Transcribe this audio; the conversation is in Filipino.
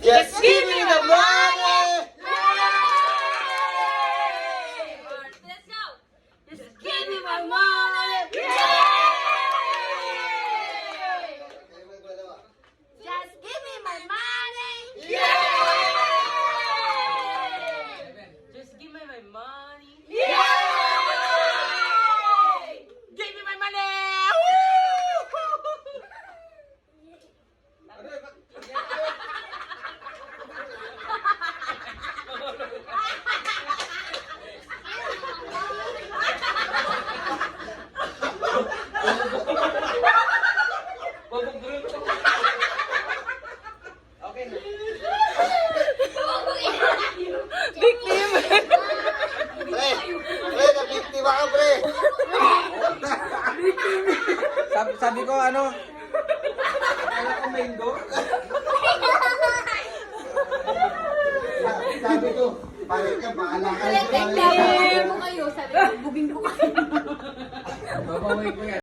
Just give me the money! Let's go! Just give me my money! Just give me my money! Just give me my money. Give me my money! Okay na. Pre, nabiktima ka, pre. Sabi ko ano? Akala ko mango. Sabi ko, pare ka, bahala ka. Victim! Kayo, sabi ko, bubing ko kayo. Babaway ko yan.